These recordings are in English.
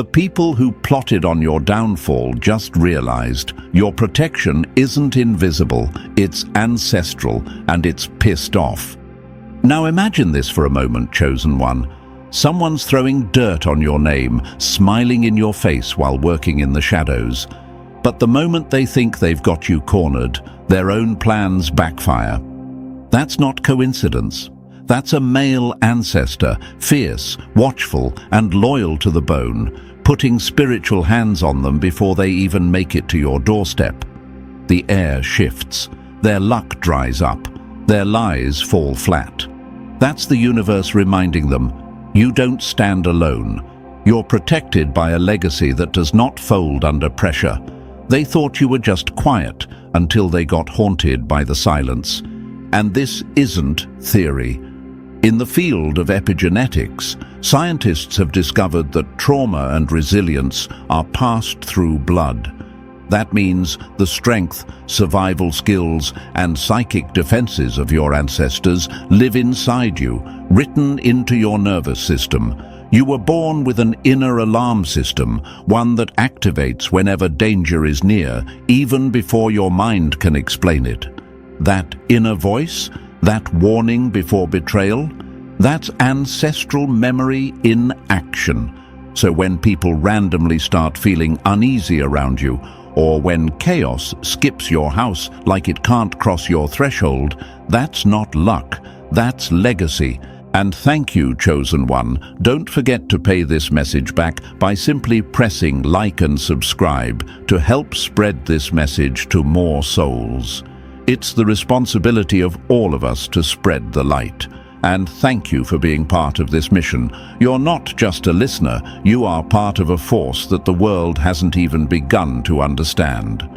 The people who plotted on your downfall just realized your protection isn't invisible, it's ancestral, and it's pissed off. Now imagine this for a moment, Chosen One. Someone's throwing dirt on your name, smiling in your face while working in the shadows. But the moment they think they've got you cornered, their own plans backfire. That's not coincidence. That's a male ancestor, fierce, watchful, and loyal to the bone, putting spiritual hands on them before they even make it to your doorstep. The air shifts, their luck dries up, their lies fall flat. That's the universe reminding them, you don't stand alone. You're protected by a legacy that does not fold under pressure. They thought you were just quiet until they got haunted by the silence. And this isn't theory. In the field of epigenetics, scientists have discovered that trauma and resilience are passed through blood. That means the strength, survival skills, and psychic defenses of your ancestors live inside you, written into your nervous system. You were born with an inner alarm system, one that activates whenever danger is near, even before your mind can explain it. That inner voice, that warning before betrayal, that's ancestral memory in action. So when people randomly start feeling uneasy around you, or when chaos skips your house like it can't cross your threshold, that's not luck, that's legacy. And thank you, Chosen One. Don't forget to pay this message back by simply pressing like and subscribe to help spread this message to more souls. It's the responsibility of all of us to spread the light. And thank you for being part of this mission. You're not just a listener, you are part of a force that the world hasn't even begun to understand.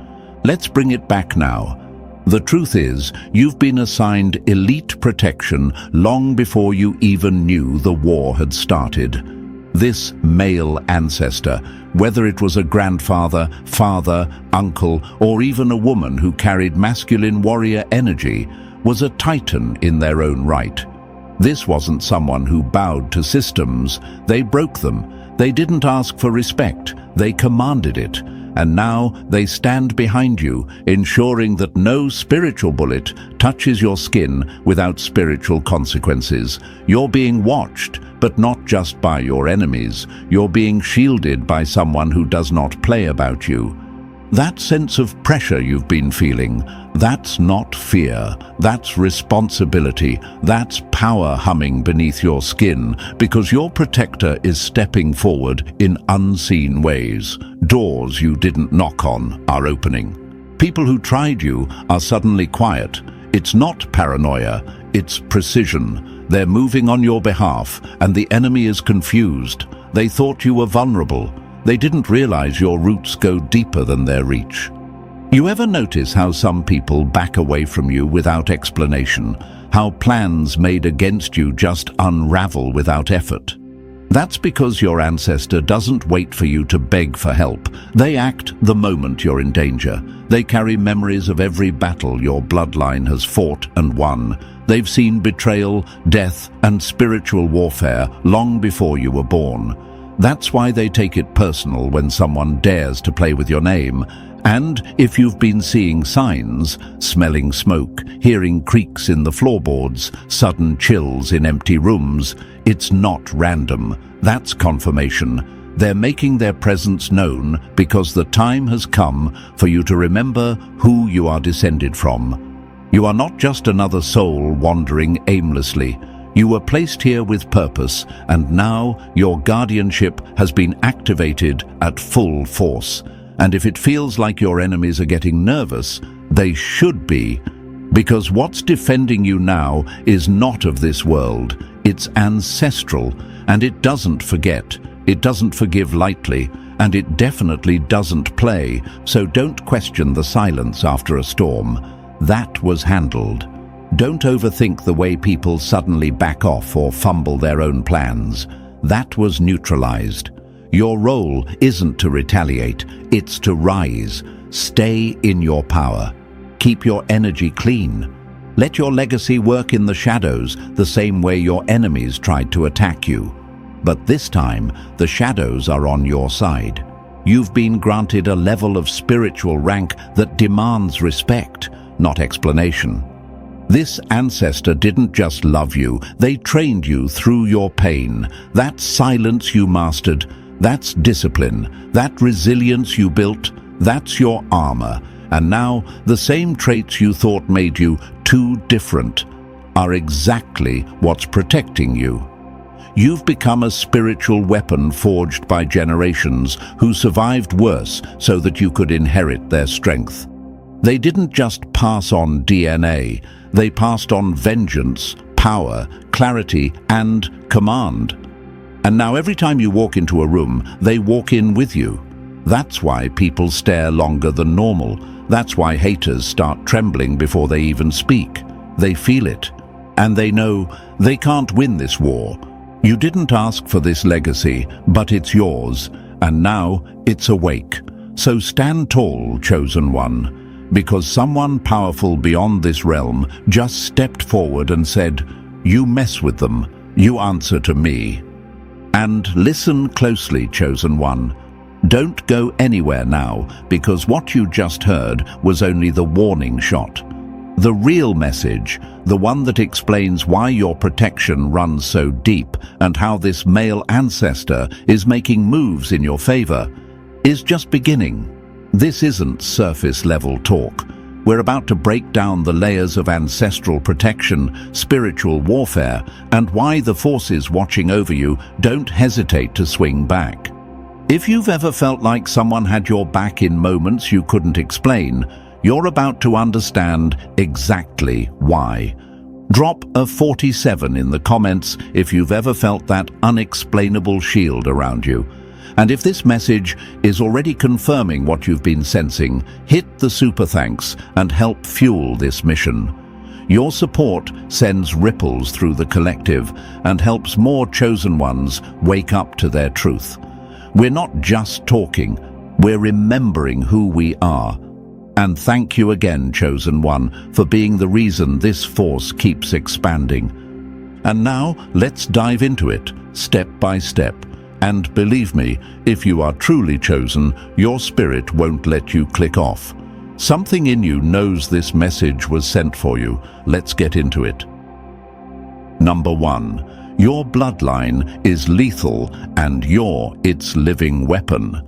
Let's bring it back now. The truth is, you've been assigned elite protection long before you even knew the war had started. This male ancestor, whether it was a grandfather, father, uncle, or even a woman who carried masculine warrior energy, was a titan in their own right. This wasn't someone who bowed to systems. They broke them. They didn't ask for respect. They commanded it. And now they stand behind you, ensuring that no spiritual bullet touches your skin without spiritual consequences. You're being watched, but not just by your enemies. You're being shielded by someone who does not play about you. That sense of pressure you've been feeling, that's not fear, that's responsibility, that's power humming beneath your skin, because your protector is stepping forward in unseen ways. Doors you didn't knock on are opening. People who tried you are suddenly quiet. It's not paranoia, it's precision. They're moving on your behalf, and the enemy is confused. They thought you were vulnerable. They didn't realize your roots go deeper than their reach. You ever notice how some people back away from you without explanation? How plans made against you just unravel without effort? That's because your ancestor doesn't wait for you to beg for help. They act the moment you're in danger. They carry memories of every battle your bloodline has fought and won. They've seen betrayal, death, and spiritual warfare long before you were born. That's why they take it personal when someone dares to play with your name. And if you've been seeing signs, smelling smoke, hearing creaks in the floorboards, sudden chills in empty rooms, it's not random. That's confirmation. They're making their presence known because the time has come for you to remember who you are descended from. You are not just another soul wandering aimlessly. You were placed here with purpose, and now your guardianship has been activated at full force. And if it feels like your enemies are getting nervous, they should be, because what's defending you now is not of this world. It's ancestral, and it doesn't forget. It doesn't forgive lightly, and it definitely doesn't play, so don't question the silence after a storm. That was handled. Don't overthink the way people suddenly back off or fumble their own plans. That was neutralized. Your role isn't to retaliate, it's to rise. Stay in your power. Keep your energy clean. Let your legacy work in the shadows the same way your enemies tried to attack you. But this time, the shadows are on your side. You've been granted a level of spiritual rank that demands respect, not explanation. This ancestor didn't just love you, they trained you through your pain. That silence you mastered, that's discipline. That resilience you built, that's your armor. And now, the same traits you thought made you too different are exactly what's protecting you. You've become a spiritual weapon forged by generations who survived worse so that you could inherit their strength. They didn't just pass on DNA, they passed on vengeance, power, clarity, and command. And now every time you walk into a room, they walk in with you. That's why people stare longer than normal. That's why haters start trembling before they even speak. They feel it. And they know they can't win this war. You didn't ask for this legacy, but it's yours. And now it's awake. So stand tall, chosen one. Because someone powerful beyond this realm just stepped forward and said, "You mess with them, you answer to me." And listen closely, chosen one. Don't go anywhere now, because what you just heard was only the warning shot. The real message, the one that explains why your protection runs so deep and how this male ancestor is making moves in your favor, is just beginning. This isn't surface-level talk. We're about to break down the layers of ancestral protection, spiritual warfare, and why the forces watching over you don't hesitate to swing back. If you've ever felt like someone had your back in moments you couldn't explain, you're about to understand exactly why. Drop a 47 in the comments if you've ever felt that unexplainable shield around you. And if this message is already confirming what you've been sensing, hit the super thanks and help fuel this mission. Your support sends ripples through the collective and helps more chosen ones wake up to their truth. We're not just talking, we're remembering who we are. And thank you again, chosen one, for being the reason this force keeps expanding. And now, let's dive into it, step by step. And believe me, if you are truly chosen, your spirit won't let you click off. Something in you knows this message was sent for you. Let's get into it. Number 1. Your bloodline is lethal and you're its living weapon.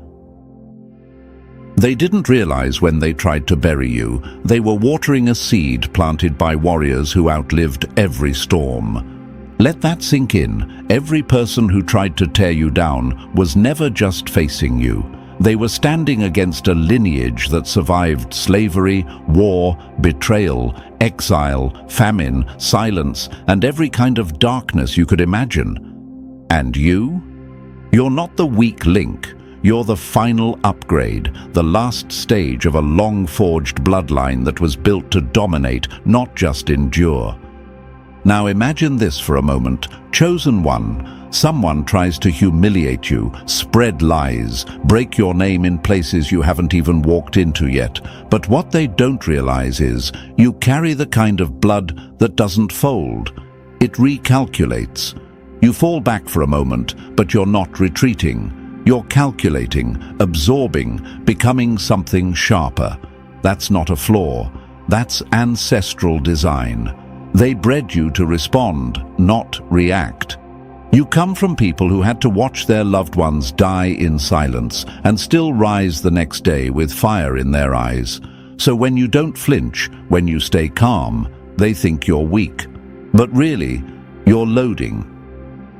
They didn't realize when they tried to bury you, they were watering a seed planted by warriors who outlived every storm. Let that sink in. Every person who tried to tear you down was never just facing you. They were standing against a lineage that survived slavery, war, betrayal, exile, famine, silence, and every kind of darkness you could imagine. And you? You're not the weak link. You're the final upgrade, the last stage of a long-forged bloodline that was built to dominate, not just endure. Now imagine this for a moment. Chosen one. Someone tries to humiliate you, spread lies, break your name in places you haven't even walked into yet. But what they don't realize is you carry the kind of blood that doesn't fold. It recalculates. You fall back for a moment, but you're not retreating. You're calculating, absorbing, becoming something sharper. That's not a flaw. That's ancestral design. They bred you to respond, not react. You come from people who had to watch their loved ones die in silence and still rise the next day with fire in their eyes. So when you don't flinch, when you stay calm, they think you're weak. But really, you're loading.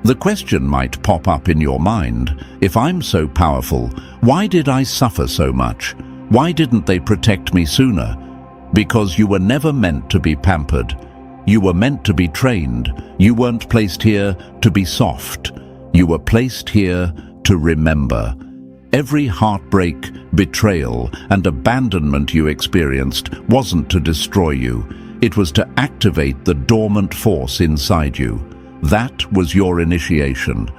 The question might pop up in your mind, if I'm so powerful, why did I suffer so much? Why didn't they protect me sooner? Because you were never meant to be pampered. You were meant to be trained. You weren't placed here to be soft. You were placed here to remember. Every heartbreak, betrayal, and abandonment you experienced wasn't to destroy you. It was to activate the dormant force inside you. That was your initiation.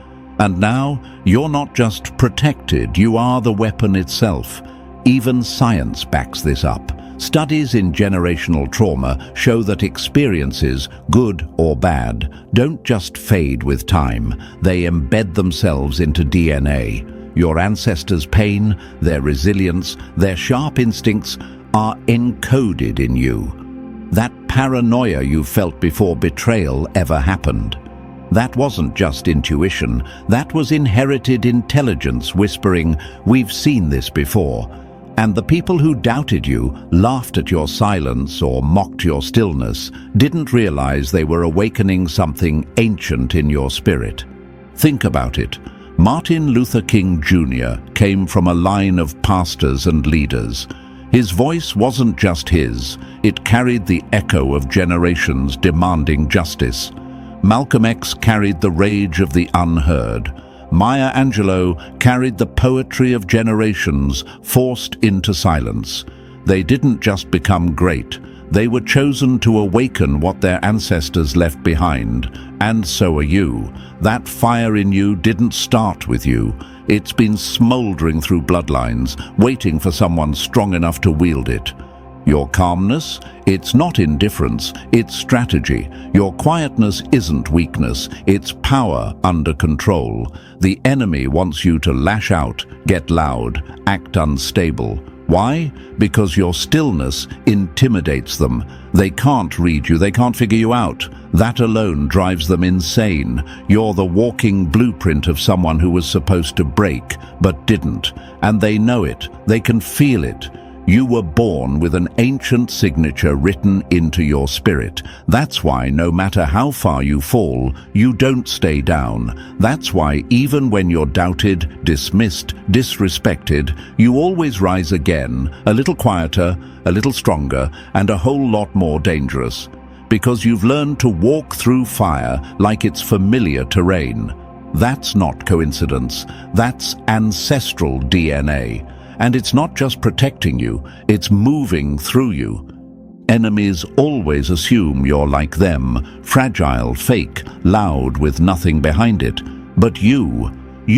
And now, you're not just protected, you are the weapon itself. Even science backs this up. Studies in generational trauma show that experiences, good or bad, don't just fade with time. They embed themselves into DNA. Your ancestors' pain, their resilience, their sharp instincts are encoded in you. That paranoia you felt before betrayal ever happened. That wasn't just intuition, that was inherited intelligence whispering, "We've seen this before." And the people who doubted you, laughed at your silence or mocked your stillness, didn't realize they were awakening something ancient in your spirit. Think about it. Martin Luther King Jr. came from a line of pastors and leaders. His voice wasn't just his, it carried the echo of generations demanding justice. Malcolm X carried the rage of the unheard. Maya Angelou carried the poetry of generations forced into silence. They didn't just become great, they were chosen to awaken what their ancestors left behind. And so are you. That fire in you didn't start with you. It's been smoldering through bloodlines, waiting for someone strong enough to wield it. Your calmness? It's not indifference, it's strategy. Your quietness isn't weakness, it's power under control. The enemy wants you to lash out, get loud, act unstable. Why? Because your stillness intimidates them. They can't read you, they can't figure you out. That alone drives them insane. You're the walking blueprint of someone who was supposed to break, but didn't. And they know it, they can feel it. You were born with an ancient signature written into your spirit. That's why no matter how far you fall, you don't stay down. That's why even when you're doubted, dismissed, disrespected, you always rise again, a little quieter, a little stronger, and a whole lot more dangerous. Because you've learned to walk through fire like it's familiar terrain. That's not coincidence. That's ancestral DNA. And it's not just protecting you, it's moving through you. Enemies always assume you're like them, fragile, fake, loud with nothing behind it. But you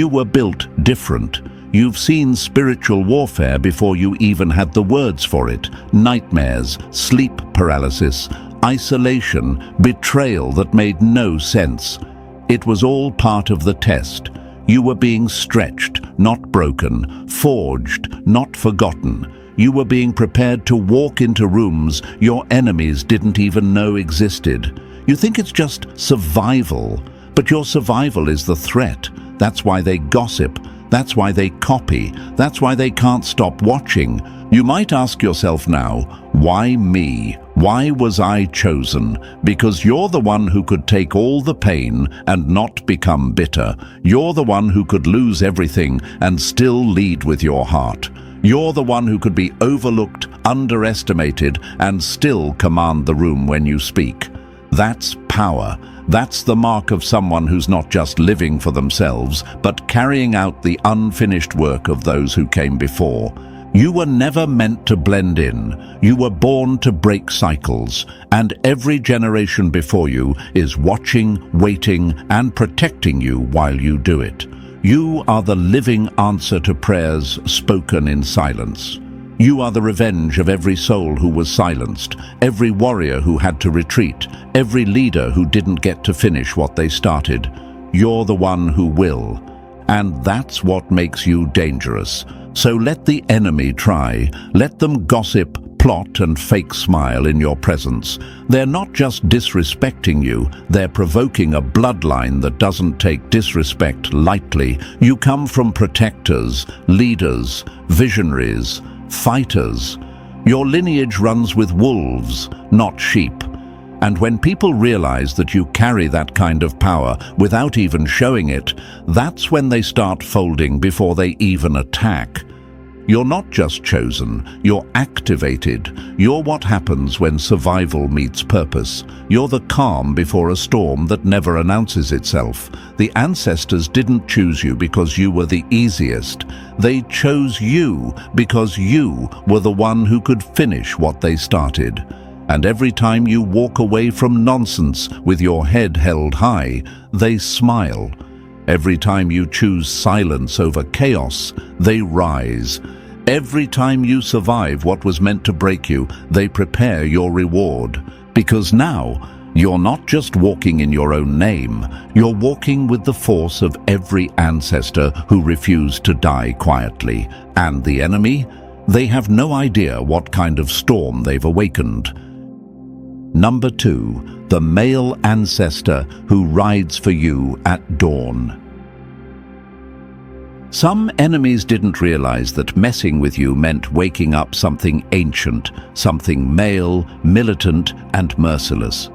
were built different. You've seen spiritual warfare before you even had the words for it. Nightmares, sleep paralysis, isolation, betrayal that made no sense. It was all part of the test. You were being stretched, not broken, forged, not forgotten. You were being prepared to walk into rooms your enemies didn't even know existed. You think it's just survival, but your survival is the threat. That's why they gossip. That's why they copy. That's why they can't stop watching. You might ask yourself now, why me? Why was I chosen? Because you're the one who could take all the pain and not become bitter. You're the one who could lose everything and still lead with your heart. You're the one who could be overlooked, underestimated, and still command the room when you speak. That's power. That's the mark of someone who's not just living for themselves, but carrying out the unfinished work of those who came before. You were never meant to blend in. You were born to break cycles, and every generation before you is watching, waiting, and protecting you while you do it. You are the living answer to prayers spoken in silence. You are the revenge of every soul who was silenced, every warrior who had to retreat, every leader who didn't get to finish what they started. You're the one who will. And that's what makes you dangerous. So let the enemy try. Let them gossip, plot, and fake smile in your presence. They're not just disrespecting you, they're provoking a bloodline that doesn't take disrespect lightly. You come from protectors, leaders, visionaries, fighters. Your lineage runs with wolves, not sheep. And when people realize that you carry that kind of power without even showing it, that's when they start folding before they even attack. You're not just chosen, you're activated. You're what happens when survival meets purpose. You're the calm before a storm that never announces itself. The ancestors didn't choose you because you were the easiest. They chose you because you were the one who could finish what they started. And every time you walk away from nonsense with your head held high, they smile. Every time you choose silence over chaos, they rise. Every time you survive what was meant to break you, they prepare your reward. Because now, you're not just walking in your own name, you're walking with the force of every ancestor who refused to die quietly. And the enemy? They have no idea what kind of storm they've awakened. Number 2, the male ancestor who rides for you at dawn. Some enemies didn't realize that messing with you meant waking up something ancient, something male, militant, and merciless.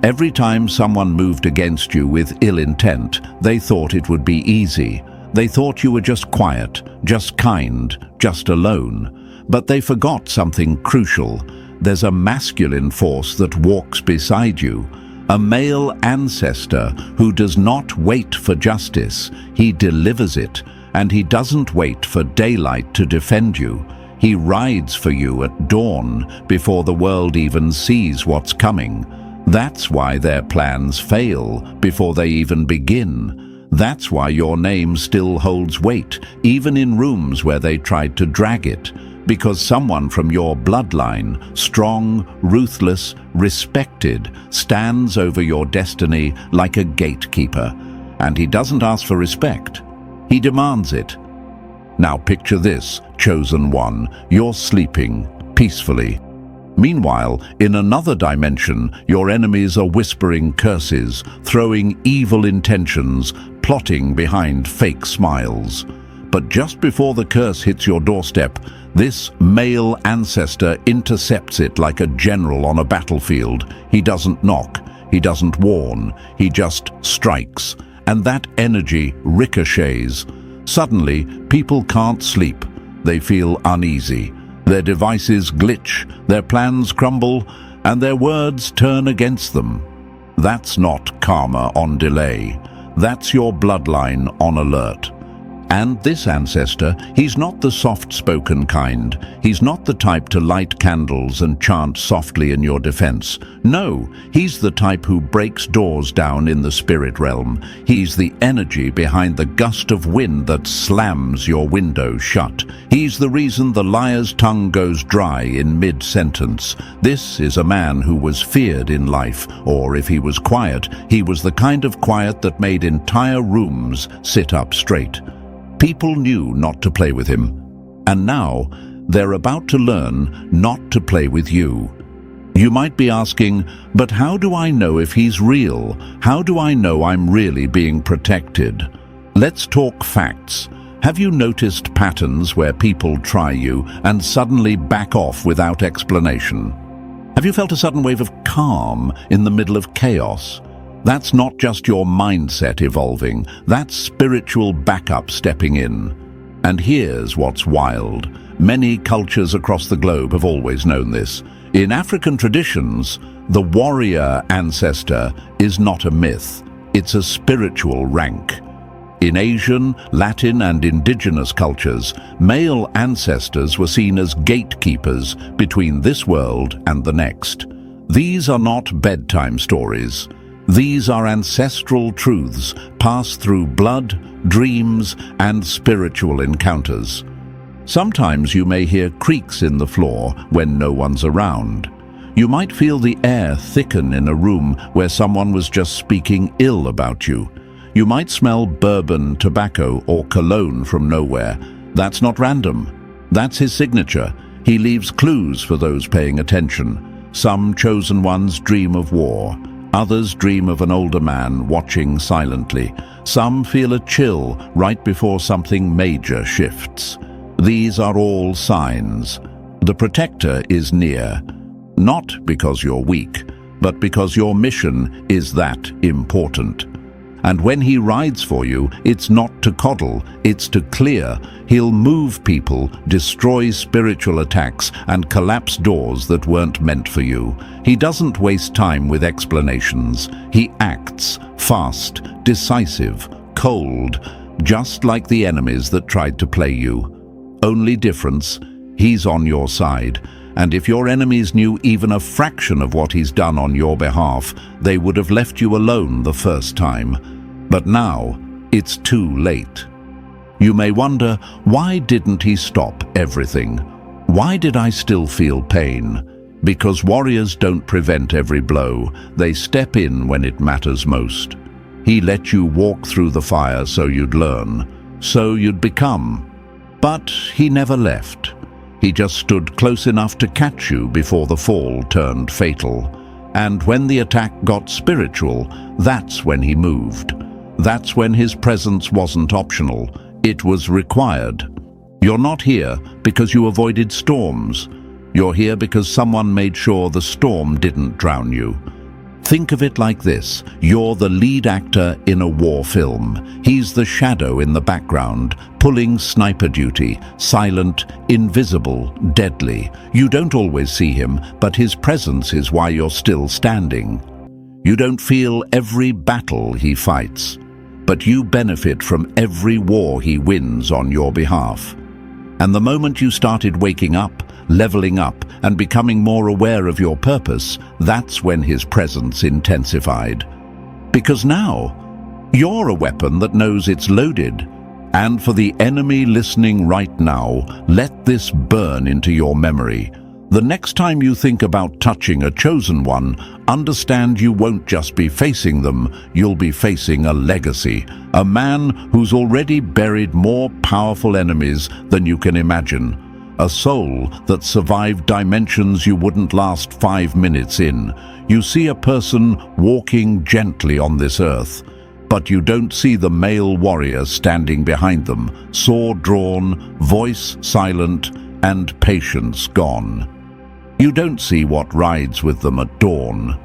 Every time someone moved against you with ill intent, they thought it would be easy. They thought you were just quiet, just kind, just alone. But they forgot something crucial. There's a masculine force that walks beside you, a male ancestor who does not wait for justice. He delivers it, and he doesn't wait for daylight to defend you. He rides for you at dawn before the world even sees what's coming. That's why their plans fail before they even begin. That's why your name still holds weight, even in rooms where they tried to drag it. Because someone from your bloodline, strong, ruthless, respected, stands over your destiny like a gatekeeper. And he doesn't ask for respect. He demands it. Now picture this, chosen one. You're sleeping peacefully. Meanwhile, in another dimension, your enemies are whispering curses, throwing evil intentions, plotting behind fake smiles. But just before the curse hits your doorstep, this male ancestor intercepts it like a general on a battlefield. He doesn't knock, he doesn't warn, he just strikes. And that energy ricochets. Suddenly, people can't sleep. They feel uneasy. Their devices glitch, their plans crumble, and their words turn against them. That's not karma on delay. That's your bloodline on alert. And this ancestor, he's not the soft-spoken kind. He's not the type to light candles and chant softly in your defense. No, he's the type who breaks doors down in the spirit realm. He's the energy behind the gust of wind that slams your window shut. He's the reason the liar's tongue goes dry in mid-sentence. This is a man who was feared in life, or if he was quiet, he was the kind of quiet that made entire rooms sit up straight. People knew not to play with him, and now they're about to learn not to play with you. You might be asking, but how do I know if he's real? How do I know I'm really being protected? Let's talk facts. Have you noticed patterns where people try you and suddenly back off without explanation? Have you felt a sudden wave of calm in the middle of chaos? That's not just your mindset evolving, that's spiritual backup stepping in. And here's what's wild. Many cultures across the globe have always known this. In African traditions, the warrior ancestor is not a myth, it's a spiritual rank. In Asian, Latin, and indigenous cultures, male ancestors were seen as gatekeepers between this world and the next. These are not bedtime stories. These are ancestral truths passed through blood, dreams, and spiritual encounters. Sometimes you may hear creaks in the floor when no one's around. You might feel the air thicken in a room where someone was just speaking ill about you. You might smell bourbon, tobacco, or cologne from nowhere. That's not random. That's his signature. He leaves clues for those paying attention. Some chosen ones dream of war. Others dream of an older man watching silently. Some feel a chill right before something major shifts. These are all signs. The protector is near, not because you're weak, but because your mission is that important. And when he rides for you, it's not to coddle, it's to clear. He'll move people, destroy spiritual attacks, and collapse doors that weren't meant for you. He doesn't waste time with explanations. He acts, fast, decisive, cold, just like the enemies that tried to play you. Only difference, he's on your side. And if your enemies knew even a fraction of what he's done on your behalf, they would have left you alone the first time. But now, it's too late. You may wonder, why didn't he stop everything? Why did I still feel pain? Because warriors don't prevent every blow. They step in when it matters most. He let you walk through the fire so you'd learn, so you'd become. But he never left. He just stood close enough to catch you before the fall turned fatal. And when the attack got spiritual, that's when he moved. That's when his presence wasn't optional. It was required. You're not here because you avoided storms. You're here because someone made sure the storm didn't drown you. Think of it like this. You're the lead actor in a war film. He's the shadow in the background, pulling sniper duty, silent, invisible, deadly. You don't always see him, but his presence is why you're still standing. You don't feel every battle he fights, but you benefit from every war he wins on your behalf. And the moment you started waking up, leveling up, and becoming more aware of your purpose, that's when his presence intensified. Because now, you're a weapon that knows it's loaded. And for the enemy listening right now, let this burn into your memory. The next time you think about touching a chosen one, understand you won't just be facing them, you'll be facing a legacy. A man who's already buried more powerful enemies than you can imagine. A soul that survived dimensions you wouldn't last 5 minutes in. You see a person walking gently on this earth, but you don't see the male warrior standing behind them, sword drawn, voice silent, and patience gone. You don't see what rides with them at dawn.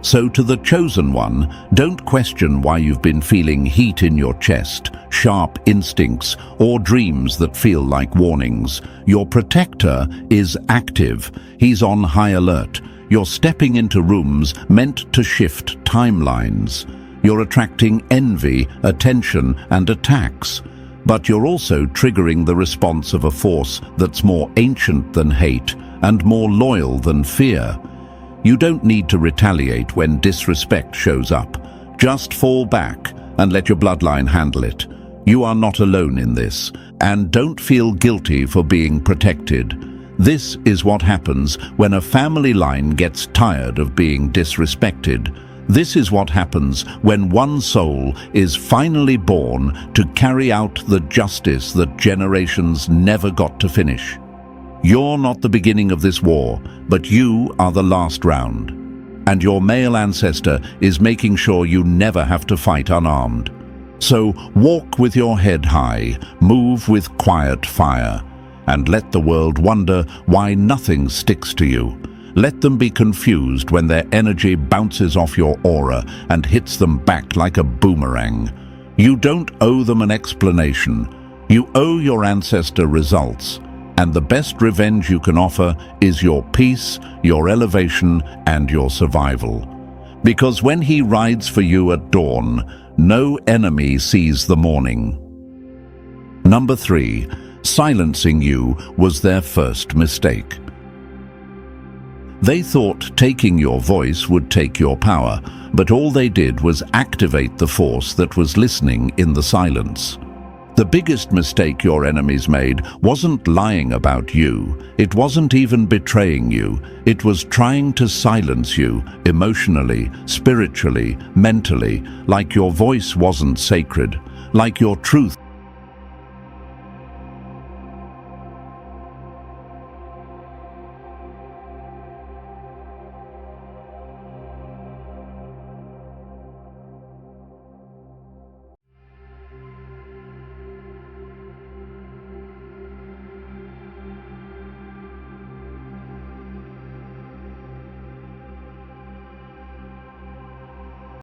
So to the chosen one, don't question why you've been feeling heat in your chest, sharp instincts, or dreams that feel like warnings. Your protector is active. He's on high alert. You're stepping into rooms meant to shift timelines. You're attracting envy, attention, and attacks. But you're also triggering the response of a force that's more ancient than hate and more loyal than fear. You don't need to retaliate when disrespect shows up. Just fall back and let your bloodline handle it. You are not alone in this, and don't feel guilty for being protected. This is what happens when a family line gets tired of being disrespected. This is what happens when one soul is finally born to carry out the justice that generations never got to finish. You're not the beginning of this war, but you are the last round. And your male ancestor is making sure you never have to fight unarmed. So walk with your head high, move with quiet fire, and let the world wonder why nothing sticks to you. Let them be confused when their energy bounces off your aura and hits them back like a boomerang. You don't owe them an explanation. You owe your ancestor results. And the best revenge you can offer is your peace, your elevation, and your survival. Because when he rides for you at dawn, no enemy sees the morning. Number 3, silencing you was their first mistake. They thought taking your voice would take your power, but all they did was activate the force that was listening in the silence. The biggest mistake your enemies made wasn't lying about you. It wasn't even betraying you. It was trying to silence you emotionally, spiritually, mentally, like your voice wasn't sacred, like your truth